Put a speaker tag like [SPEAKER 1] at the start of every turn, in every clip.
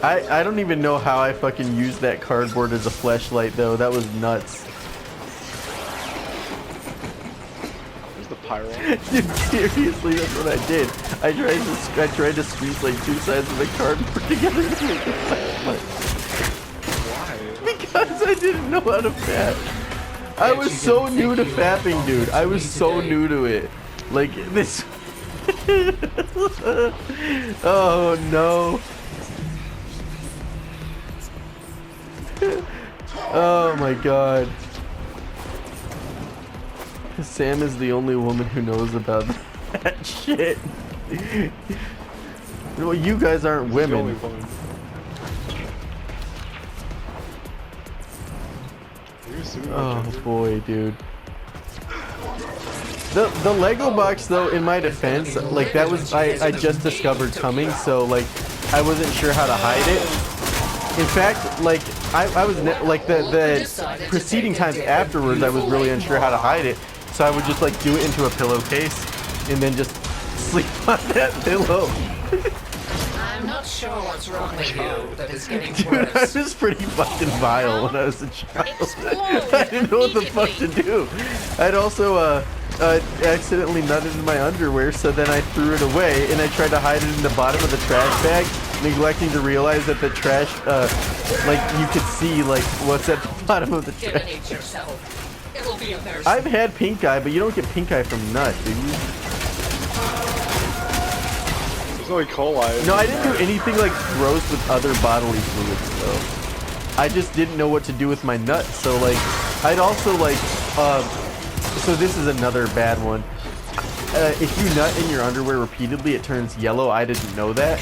[SPEAKER 1] I don't even know how I fucking used that cardboard as a fleshlight though. That was nuts.
[SPEAKER 2] Where's the pyro?
[SPEAKER 1] Dude, seriously, that's what I did. I tried to squeeze like two sides of the cardboard together to make a flashlight.
[SPEAKER 2] Why?
[SPEAKER 1] Because I didn't know how to fap. I was so new to fapping, dude. I was so new to it. Like this. Oh no. Oh my god. Sam is the only woman who knows about that shit. Well, you guys aren't women. Oh boy, dude. The Lego box though, in my defense, like that was I just discovered coming, so like I wasn't sure how to hide it. In fact, like I was like the preceding times afterwards, I was really unsure how to hide it, so I would just like do it into a pillowcase and then just sleep on that pillow.
[SPEAKER 3] I'm not sure what's wrong with you that is getting
[SPEAKER 1] Dude,
[SPEAKER 3] worse.
[SPEAKER 1] I was pretty fucking vile when I was a child. I didn't know what the fuck to do. I'd also accidentally nutted in my underwear, so then I threw it away and I tried to hide it in the bottom of the trash bag, neglecting to realize that the trash, like you could see like what's at the bottom of the trash.
[SPEAKER 3] It'll be a
[SPEAKER 1] I've had pink eye, but you don't get pink eye from nut, do you?
[SPEAKER 2] There's no E. coli.
[SPEAKER 1] No, I didn't do anything like gross with other bodily fluids though. I just didn't know what to do with my nut, so like I'd also like so this is another bad one. If you nut in your underwear repeatedly, it turns yellow. I didn't know that.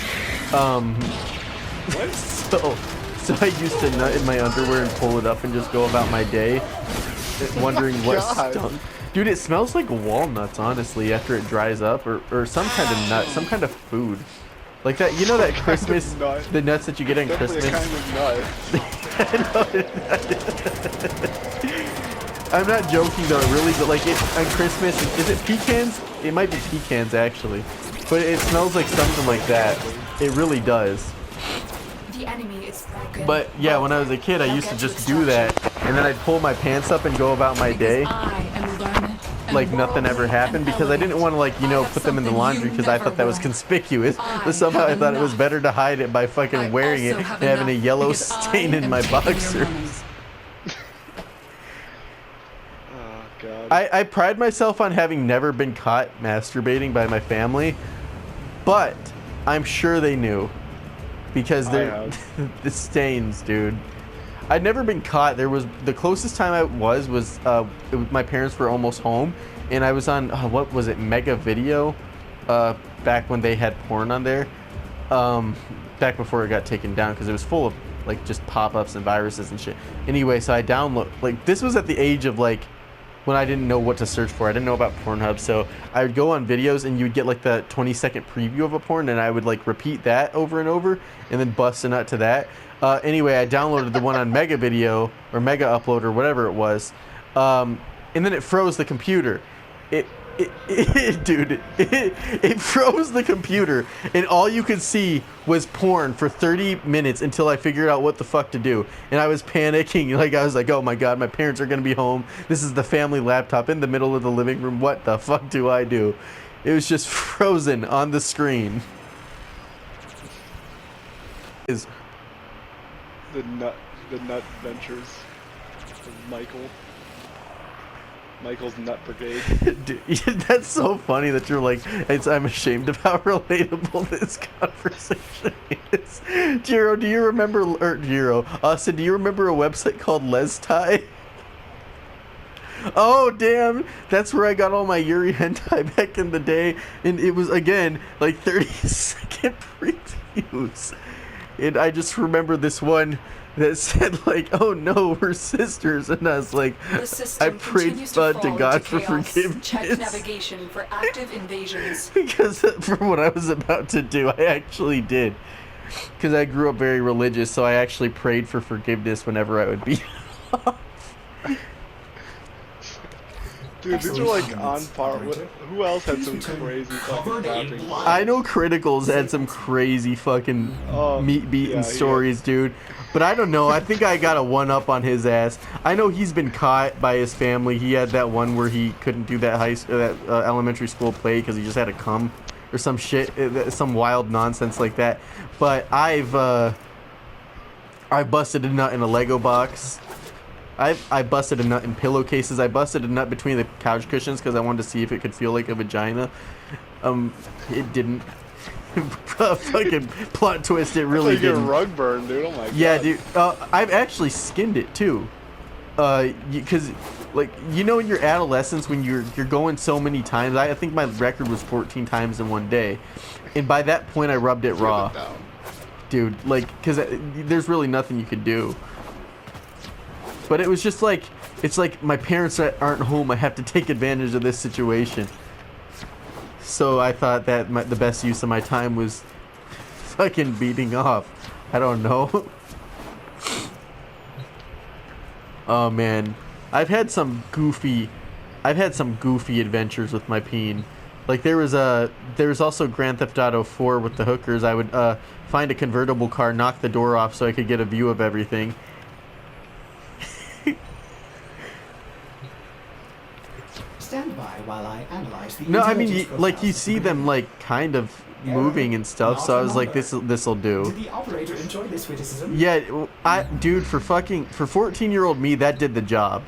[SPEAKER 2] What?
[SPEAKER 1] So I used to nut in my underwear and pull it up and just go about my day, wondering what stunk. Dude, it smells like walnuts, honestly, after it dries up, or some kind of nut, some kind of food. Like that, you know that Christmas, the nuts that you get on Christmas?
[SPEAKER 2] Kind of nut.
[SPEAKER 1] I'm not joking though, really, but like it on Christmas, is it pecans? It might be pecans actually, but it smells like something like that. It really does.
[SPEAKER 4] The enemy is broken.
[SPEAKER 1] But yeah, when I was a kid, I used to just do that, and then I'd pull my pants up and go about my day like nothing ever happened, because I didn't want to, like, you know, put them in the laundry because I thought that was conspicuous, but somehow I thought it was better to hide it by fucking wearing it and having a yellow stain in my boxers. I pride myself on having never been caught masturbating by my family, but I'm sure they knew, because they're the stains, dude. I'd never been caught. There was the closest time I was my parents were almost home, and I was on what was it, Mega Video, back when they had porn on there, back before it got taken down because it was full of like just pop-ups and viruses and shit. Anyway, so I download, like, this was at the age of like when I didn't know what to search for. I didn't know about Pornhub, so I would go on videos and you would get like the 20-second preview of a porn, and I would like repeat that over and over and then bust a nut to that. Anyway, I downloaded the one on Mega Video or Mega Upload or whatever it was, and then it froze the computer. It froze the computer, and all you could see was porn for 30 minutes until I figured out what the fuck to do. And I was panicking, like I was like, oh my god, my parents are gonna be home. This is the family laptop in the middle of the living room. What the fuck do I do? It was just frozen on the screen.
[SPEAKER 2] The nut ventures of Michael's Nut Brigade.
[SPEAKER 1] Dude, that's so funny that you're like, I'm ashamed of how relatable this conversation is. Jiro, do you remember, Austin, do you remember a website called LesTie? Oh, damn, that's where I got all my Yuri hentai back in the day, and it was, again, like 30-second previews. And I just remember this one that said, like, oh no, we're sisters, and I was like, I prayed to God for forgiveness.
[SPEAKER 4] Check navigation for active invasions.
[SPEAKER 1] Because for what I was about to do, I actually did. Because I grew up very religious, so I actually prayed for forgiveness whenever I would be off.
[SPEAKER 2] Dude, these are like on par with. Who else had some crazy fucking tapping?
[SPEAKER 1] I know Criticals had some crazy fucking meat beating stories, dude. But I don't know. I think I got a one-up on his ass. I know he's been caught by his family. He had that one where he couldn't do that elementary school play because he just had to come or some shit, some wild nonsense like that. But I busted a nut in a Lego box. I busted a nut in pillowcases. I busted a nut between the couch cushions because I wanted to see if it could feel like a vagina. It didn't. Fucking plot twist, it really
[SPEAKER 2] didn't.
[SPEAKER 1] Get
[SPEAKER 2] a rug burn, dude. Oh my god.
[SPEAKER 1] Yeah, dude. I've actually skinned it too. Because like in your adolescence when you're going so many times. I think my record was 14 times in one day, and by that point I rubbed it raw. Dude, like, because there's really nothing you could do. But it was just like, it's like my parents aren't home. I have to take advantage of this situation. So I thought that the best use of my time was fucking beating off. I don't know. Oh man, I've had some goofy adventures with my peen. Like there was also Grand Theft Auto 4 with the hookers. I would find a convertible car, knock the door off so I could get a view of everything.
[SPEAKER 5] Stand by while I analyze the
[SPEAKER 1] No, I mean, you see them like kind of moving and stuff. So I was like, this'll do.
[SPEAKER 5] Did the operator enjoy this witticism?
[SPEAKER 1] Yeah, dude, for 14-year-old me, that did the job.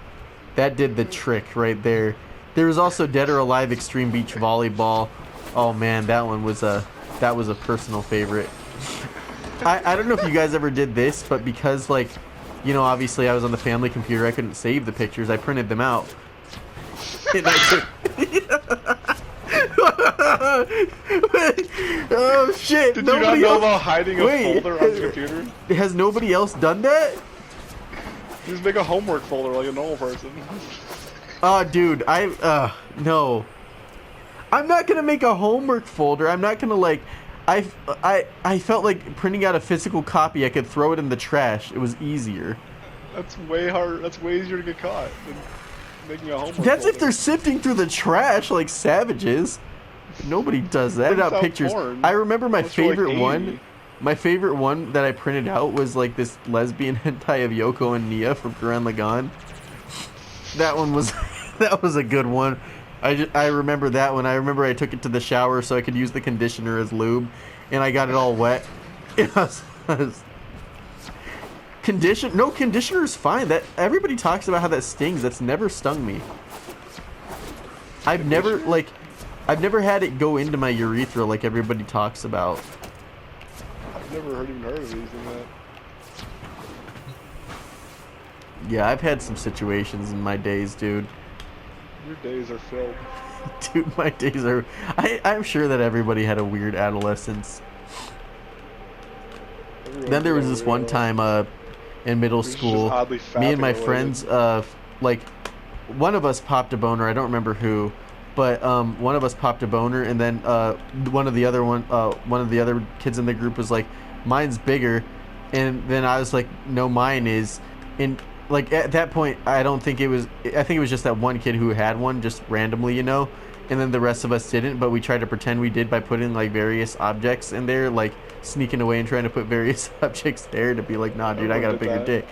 [SPEAKER 1] That did the trick right there. There was also Dead or Alive Extreme Beach Volleyball. Oh man, that was a personal favorite. I don't know if you guys ever did this, but because like, obviously I was on the family computer, I couldn't save the pictures. I printed them out. And oh shit!
[SPEAKER 2] Did you not know about hiding a folder on the computer?
[SPEAKER 1] Has nobody else done that?
[SPEAKER 2] You just make a homework folder like a normal person.
[SPEAKER 1] Dude, no. I'm not gonna make a homework folder. I'm not gonna like. I felt like printing out a physical copy. I could throw it in the trash. It was easier.
[SPEAKER 2] That's way hard. That's way easier to get caught than making a homework.
[SPEAKER 1] That's
[SPEAKER 2] folder.
[SPEAKER 1] if they're sifting through the trash like savages. Nobody does that. Printed out pictures.
[SPEAKER 2] Porn.
[SPEAKER 1] I remember my favorite
[SPEAKER 2] like
[SPEAKER 1] one. My favorite one that I printed out was like this lesbian hentai of Yoko and Nia from Gurren Lagann. That one was that was a good one. I remember that one. I remember I took it to the shower so I could use the conditioner as lube, and I got it all wet. No, conditioner's fine. That everybody talks about how that stings. That's never stung me. I've never had it go into my urethra like everybody talks about.
[SPEAKER 2] I've never even heard of using that.
[SPEAKER 1] Yeah, I've had some situations in my days, dude.
[SPEAKER 2] Your days are filled.
[SPEAKER 1] Dude, my days are... I'm sure that everybody had a weird adolescence. Then there was this one time in middle school, me and my friends, like, one of us popped a boner. I don't remember who, but one of us popped a boner, and then one of the other kids in the group was like, mine's bigger, and then I was like, no, mine is. And like at that point, I think it was just that one kid who had one just randomly, and then the rest of us didn't, but we tried to pretend we did by putting like various objects in there, like sneaking away and trying to put various objects there to be like, nah, dude, I got a bigger dick.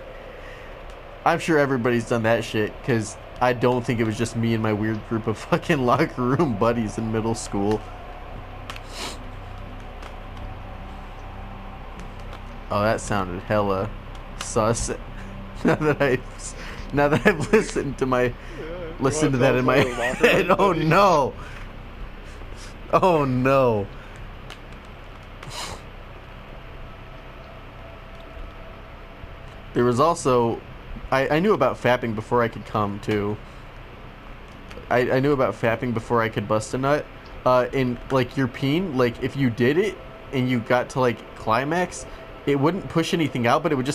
[SPEAKER 1] I'm sure everybody's done that shit, because I don't think it was just me and my weird group of fucking locker room buddies in middle school. Oh, that sounded hella sus. Now that I've listened to that in my head. Oh no. Oh no. There was also, I knew about fapping before I could come too. I knew about fapping before I could bust a nut. In like your peen, like if you did it and you got to like climax, it wouldn't push anything out, but it would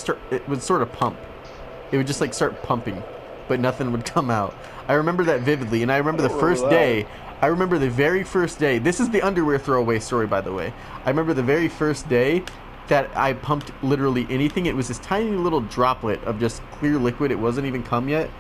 [SPEAKER 1] sort of pump. It would just like start pumping, but nothing would come out. I remember that vividly, and I remember the first day. I remember the very first day. This is the underwear throwaway story, by the way. I remember the very first day that I pumped literally anything. It was this tiny little droplet of just clear liquid. It wasn't even cum yet,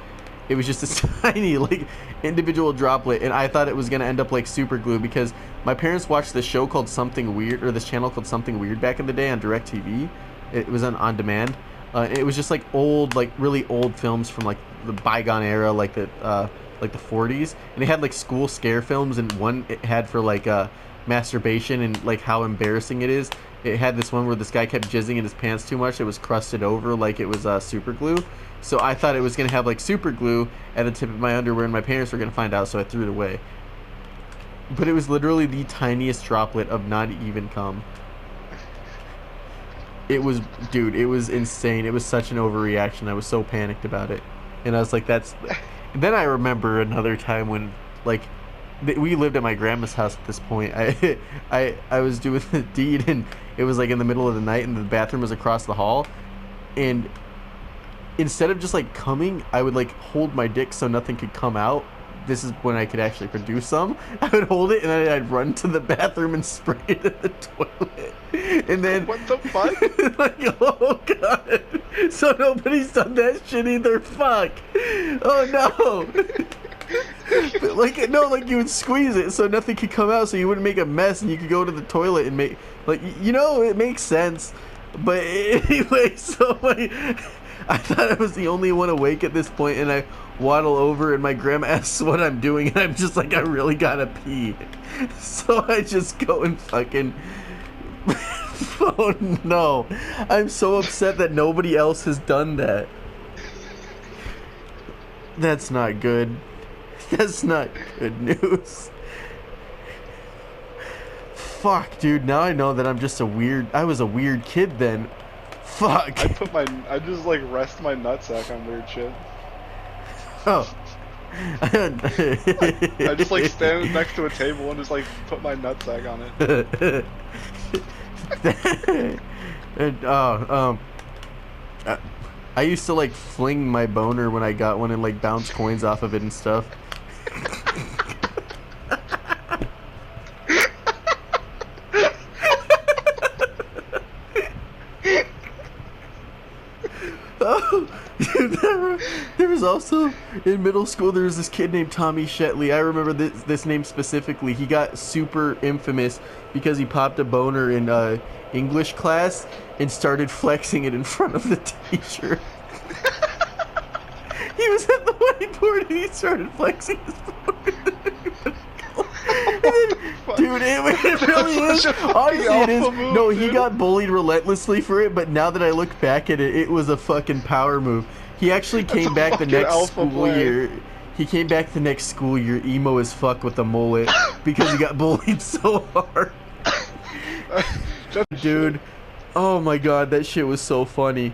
[SPEAKER 1] It was just a tiny, like, individual droplet, and I thought it was gonna end up like super glue because my parents watched this show called Something Weird, or this channel called Something Weird back in the day on DirecTV. It was on demand. It was just like old, like really old films from like the bygone era, like the 40s, and it had like school scare films, and one it had for like masturbation and like how embarrassing it is. It had this one where this guy kept jizzing in his pants too much. It was crusted over like it was super glue. So I thought it was gonna have like super glue at the tip of my underwear, and my parents were gonna find out, so I threw it away. But it was literally the tiniest droplet of not even cum. It was, dude, it was insane. It was such an overreaction. I was so panicked about it, and I was like, "That's." And then I remember another time when, like, we lived at my grandma's house at this point. I was doing the deed, and it was like in the middle of the night, and the bathroom was across the hall, and instead of just like coming, I would like hold my dick so nothing could come out. This is when I could actually produce some. I would hold it and then I'd run to the bathroom and spray it in the toilet. And then
[SPEAKER 2] what the fuck?
[SPEAKER 1] like, oh god. So nobody's done that shit either. Fuck. Oh no. But like no, like you would squeeze it so nothing could come out, so you wouldn't make a mess, and you could go to the toilet and make like it makes sense. But anyway, so like I thought I was the only one awake at this point, and I waddle over, and my grandma asks what I'm doing, and I'm just like, I really gotta pee. So I just go and fucking... Oh no. I'm so upset that nobody else has done that. That's not good. That's not good news. Fuck, dude, now I know that I'm just I was a weird kid then. Fuck.
[SPEAKER 2] I just like rest my nutsack on weird shit.
[SPEAKER 1] Oh.
[SPEAKER 2] I just like stand next to a table and just like put my nutsack on it.
[SPEAKER 1] And I used to like fling my boner when I got one and like bounce coins off of it and stuff. Oh, dude, there was also in middle school there was this kid named Tommy Shetley. I remember this name specifically. He got super infamous because he popped a boner in English class and started flexing it in front of the teacher. He was at the whiteboard and he started flexing his boner. Dude, it really is. Honestly, it is. No, he got bullied relentlessly for it, but now that I look back at it, it was a fucking power move. He actually came back the next school year. He came back the next school year emo as fuck with a mullet because he got bullied so hard. Dude, oh my god, that shit was so funny.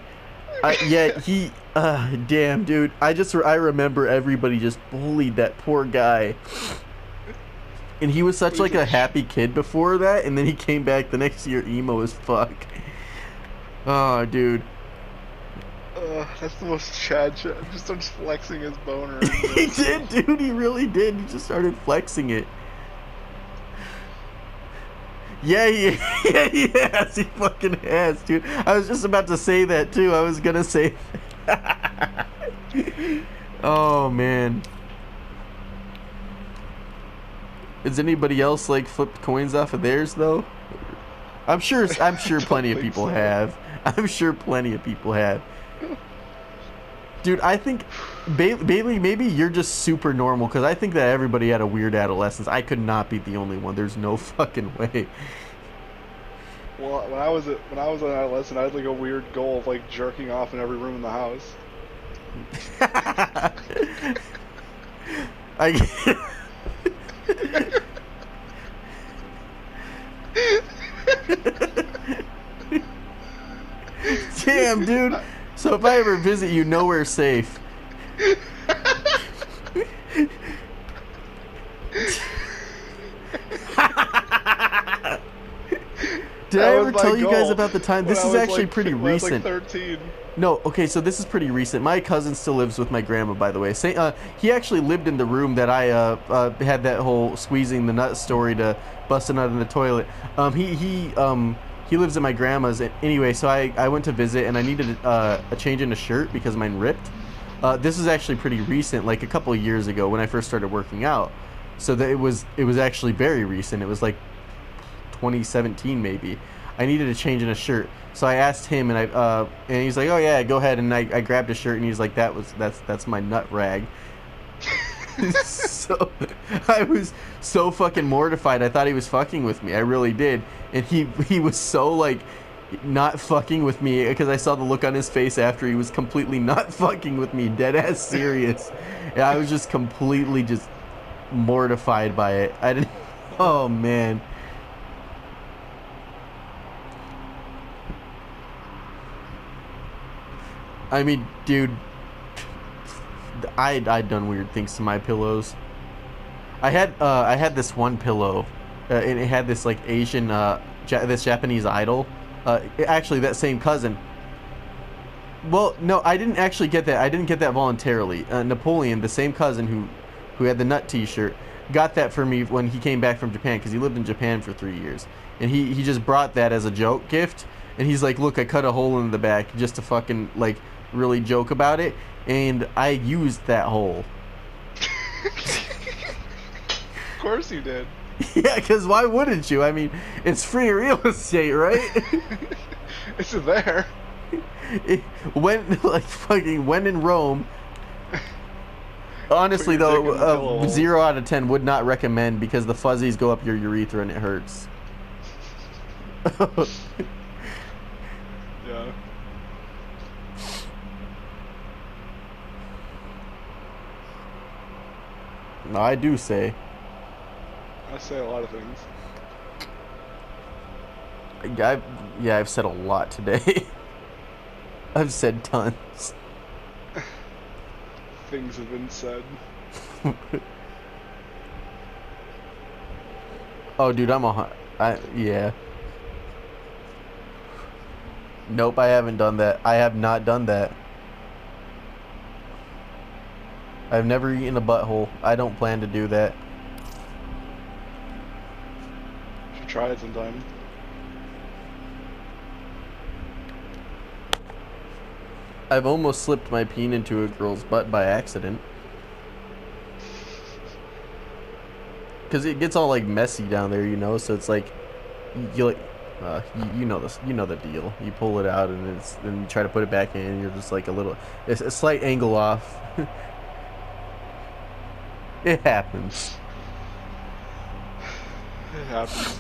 [SPEAKER 1] Damn, dude. I remember everybody just bullied that poor guy. And he was such like a happy kid before that, and then he came back the next year emo as fuck. Oh, dude.
[SPEAKER 2] That's the most Chad shit. Just starts flexing his boner.
[SPEAKER 1] He did, dude. He really did. He just started flexing it. Yeah, he has. He fucking has, dude. I was just about to say that, too. I was gonna say that. Oh, man. Has anybody else like flipped coins off of theirs though? I'm sure plenty of people have. I'm sure plenty of people have. Dude, I think Bailey, maybe you're just super normal, because I think that everybody had a weird adolescence. I could not be the only one. There's no fucking way.
[SPEAKER 2] Well, when I was an adolescent, I had like a weird goal of like jerking off in every room in the house.
[SPEAKER 1] Damn, dude. So if I ever visit you, nowhere safe. Did I ever tell you guys about the time? This is actually pretty recent.
[SPEAKER 2] I was like 13.
[SPEAKER 1] No, okay, so this is pretty recent. My cousin still lives with my grandma, by the way. He actually lived in the room that I had that whole squeezing the nut story to bust a nut in the toilet. He lives at my grandma's. Anyway, so I went to visit, and I needed a change in a shirt because mine ripped. This was actually pretty recent, like a couple of years ago when I first started working out. So that it was actually very recent. It was like 2017 maybe. I needed a change in a shirt, so I asked him, and he's like, "Oh yeah, go ahead." And I grabbed a shirt, and he's like, "That's my nut rag." So I was so fucking mortified. I thought he was fucking with me. I really did, and he was so like not fucking with me because I saw the look on his face after he was completely not fucking with me, dead ass serious. And I was just completely just mortified by it. I didn't. Oh man. I mean, dude, I'd done weird things to my pillows. I had this one pillow, and it had this like Asian, this Japanese idol. Actually, that same cousin. Well, no, I didn't actually get that. I didn't get that voluntarily. Napoleon, the same cousin who had the nut T-shirt, got that for me when he came back from Japan because he lived in Japan for 3 years, and he just brought that as a joke gift. And he's like, "Look, I cut a hole in the back just to fucking like really joke about it," and I used that hole.
[SPEAKER 2] Of course you did.
[SPEAKER 1] Yeah, because why wouldn't you? I mean, it's free real estate, right?
[SPEAKER 2] It's there.
[SPEAKER 1] When in Rome. Honestly, though, 0 out of 10 would not recommend because the fuzzies go up your urethra and it hurts.
[SPEAKER 2] Yeah.
[SPEAKER 1] No, I do say.
[SPEAKER 2] I say a lot of things.
[SPEAKER 1] I've said a lot today. I've said tons.
[SPEAKER 2] Things have been said.
[SPEAKER 1] Oh, dude, yeah. Nope, I haven't done that. I have not done that. I've never eaten a butthole. I don't plan to do that.
[SPEAKER 2] You should try it sometime.
[SPEAKER 1] I've almost slipped my peen into a girl's butt by accident. Because it gets all like messy down there, you know, so it's like you like you know this, you know the deal. You pull it out and then you try to put it back in and you're just like it's a slight angle off. It happens.
[SPEAKER 2] It happens.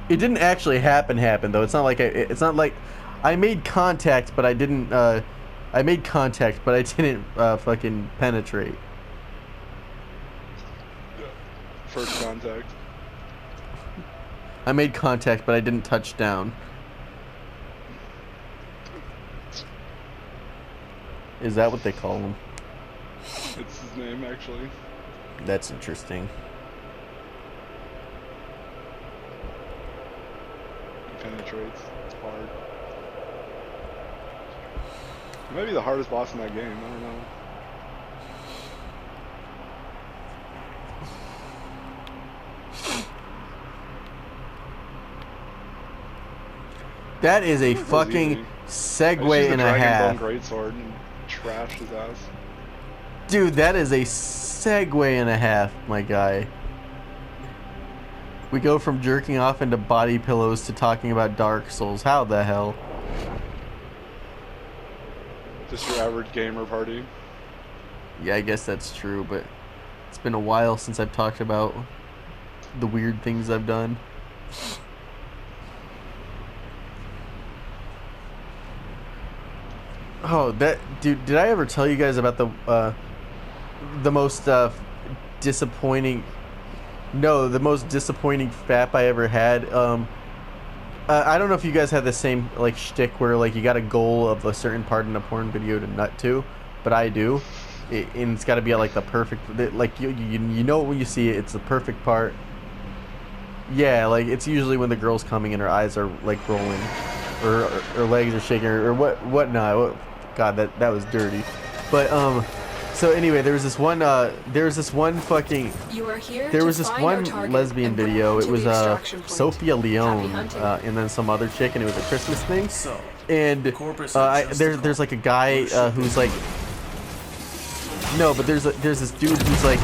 [SPEAKER 1] It didn't actually happen though. It's not like I made contact, but I didn't fucking penetrate.
[SPEAKER 2] First contact.
[SPEAKER 1] I made contact, but I didn't touch down. Is that what they call him?
[SPEAKER 2] It's his name, actually.
[SPEAKER 1] That's interesting.
[SPEAKER 2] He penetrates. It's hard. He might be the hardest boss in that game. I don't know.
[SPEAKER 1] That is a fucking segue and a half.
[SPEAKER 2] Dragon Bone Greatsword and trash his ass.
[SPEAKER 1] Dude, that is a segue and a half, my guy. We go from jerking off into body pillows to talking about Dark Souls. How the hell?
[SPEAKER 2] Just your average gamer party.
[SPEAKER 1] Yeah, I guess that's true, but it's been a while since I've talked about the weird things I've done. Oh, dude, did I ever tell you guys about the most disappointing FAP I ever had? I don't know if you guys had the same like shtick where like you got a goal of a certain part in a porn video to nut to, but I do. And it's got to be at like the perfect, like you know when you see it, it's the perfect part. Yeah, like it's usually when the girl's coming and her eyes are like rolling, or her legs are shaking, or whatnot. God, that was dirty. But so anyway, there was this one fucking. There was this one lesbian video. It was Sophia Leone and then some other chick, and it was a Christmas thing. And there's like a guy who's like. No, but there's this dude who's like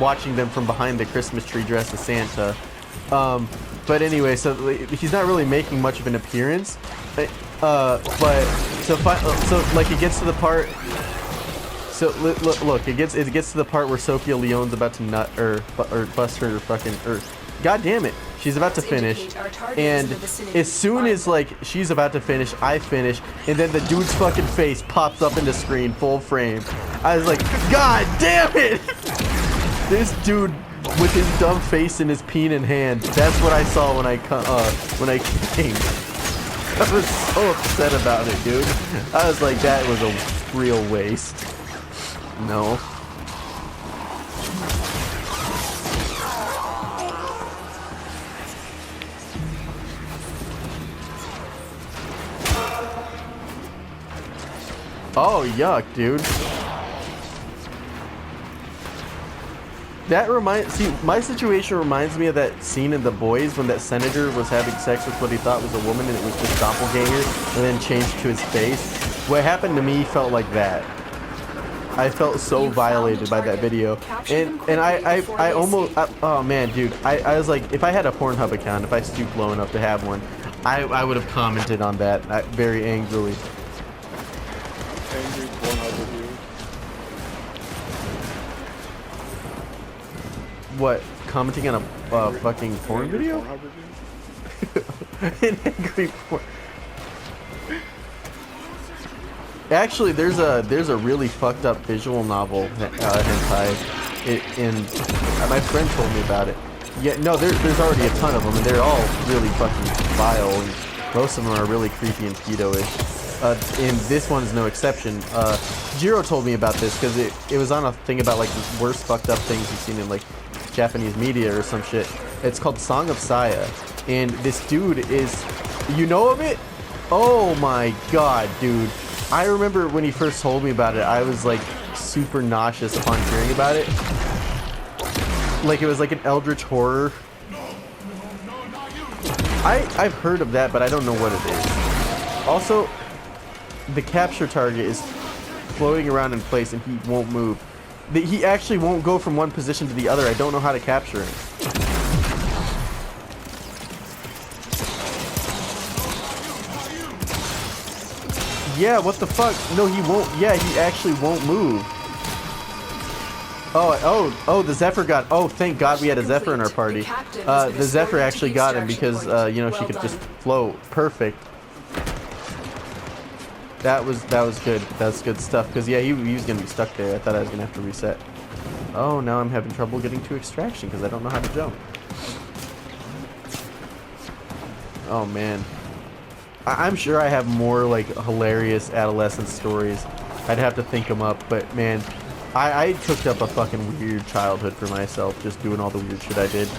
[SPEAKER 1] watching them from behind the Christmas tree dressed as Santa. But anyway, so he's not really making much of an appearance. But so like it gets to the part. So look, it gets to the part where Sophia Leone's about to nut or bust her fucking God damn it. She's about to finish, and as soon as like she's about to finish, I finish, and then the dude's fucking face pops up in the screen, full frame. I was like, God damn it! This dude with his dumb face and his peen in hand. That's what I saw when I came. I was so upset about it, dude. I was like, that was a real waste. No. Oh, yuck, dude. See, my situation reminds me of that scene in The Boys when that senator was having sex with what he thought was a woman and it was just doppelganger and then changed to his face. What happened to me felt like that. I felt so violated by that video. And I almost, oh man, dude, I was like, if I had a Pornhub account, if I stooped low enough to have one, I would have commented on that very angrily.
[SPEAKER 2] Angry Pornhub review.
[SPEAKER 1] What? Commenting on a fucking porn video?
[SPEAKER 2] Pornhub review?
[SPEAKER 1] An angry porn. Actually, there's a really fucked up visual novel hentai, and my friend told me about it. Yeah, no, there's already a ton of them, and they're all really fucking vile, and most of them are really creepy and pedo-ish. And this one's no exception. Jiro told me about this because it was on a thing about like the worst fucked up things you've seen in like Japanese media or some shit. It's called Song of Saya, and this dude is, you know of it? Oh my god, dude. I remember when he first told me about it, I was like super nauseous upon hearing about it. Like it was like an eldritch horror. I've heard of that, but I don't know what it is. Also, the capture target is floating around in place and he won't move. He actually won't go from one position to the other. I don't know how to capture him. Yeah, what the fuck? No, he won't. Yeah, he actually won't move. Oh, the Zephyr got... Oh, thank God we had a Zephyr in our party. The Zephyr actually got him because, you know, she could just float. Perfect. That was good. That's good stuff. Because, yeah, he was going to be stuck there. I thought I was going to have to reset. Oh, now I'm having trouble getting to extraction because I don't know how to jump. Oh, man. I'm sure I have more, like, hilarious adolescent stories. I'd have to think them up. But, man, I took up a fucking weird childhood for myself just doing all the weird shit I did.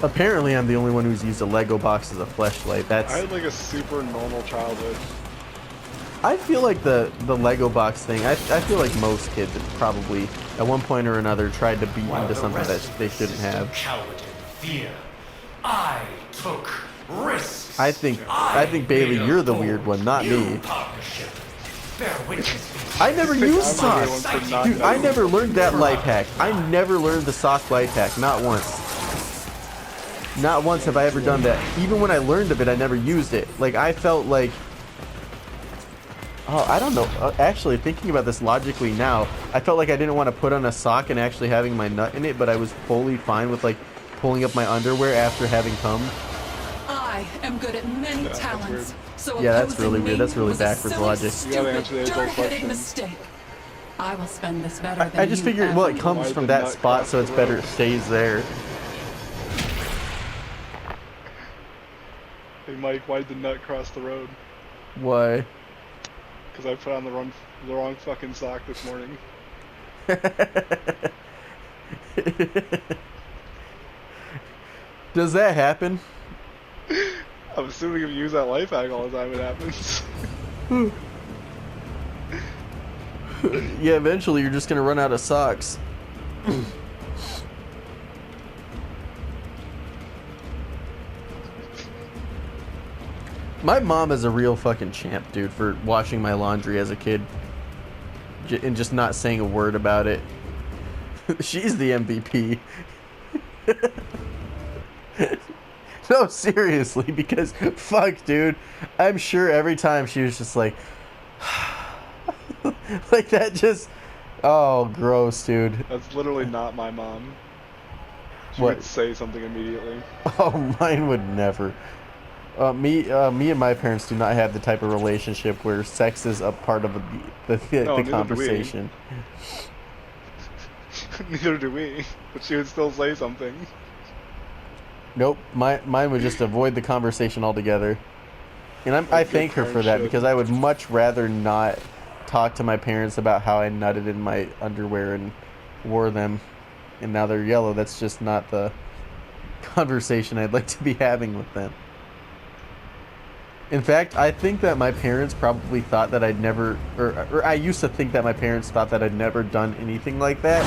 [SPEAKER 1] Apparently, I'm the only one who's used a Lego box as a fleshlight.
[SPEAKER 2] I had like a super normal childhood.
[SPEAKER 1] I feel like the Lego box thing, I feel like most kids have probably, at one point or another, tried to beat into something that they shouldn't have.
[SPEAKER 6] Coward and fear. I took risks.
[SPEAKER 1] I think Bailey, you're the weird one, not me. I never used socks. Dude, I never learned that life hack. I never learned the sock life hack, not once. Not once have I ever done that. Even when I learned of it, I never used it. Like, I felt like... Oh, I don't know. Actually, thinking about this logically now, I felt like I didn't want to put on a sock and actually having my nut in it, but I was fully fine with, like, pulling up my underwear after having cum.
[SPEAKER 4] I am good at many talents. So
[SPEAKER 1] yeah, that's really weird. That's really backwards logic.
[SPEAKER 2] You gotta answer the age-old question.
[SPEAKER 4] Mistake. I will spend this better than
[SPEAKER 1] I just figured, well, it comes from that spot, so it's better it stays there.
[SPEAKER 2] Hey Mike, why did the nut cross the road?
[SPEAKER 1] Why?
[SPEAKER 2] Because I put on the wrong fucking sock this morning.
[SPEAKER 1] Does that happen?
[SPEAKER 2] I'm assuming if you use that life hack all the time, it happens.
[SPEAKER 1] Yeah, eventually you're just gonna run out of socks. My mom is a real fucking champ, dude, for washing my laundry as a kid. And just not saying a word about it. She's the MVP. No, seriously, because fuck, dude. I'm sure every time she was just like... like that just... Oh, gross, dude.
[SPEAKER 2] That's literally not my mom. She
[SPEAKER 1] What?
[SPEAKER 2] would say something immediately.
[SPEAKER 1] Oh, mine would never. Me and my parents do not have the type of relationship where sex is a part of the conversation.
[SPEAKER 2] Neither do we. But she would still say something.
[SPEAKER 1] Nope, mine would just avoid the conversation altogether. And I thank her for that, because I would much rather not talk to my parents about how I nutted in my underwear and wore them, and now they're yellow. That's just not the conversation I'd like to be having with them. In fact, I think that my parents probably thought that I'd never, or I used to think that my parents thought that I'd never done anything like that.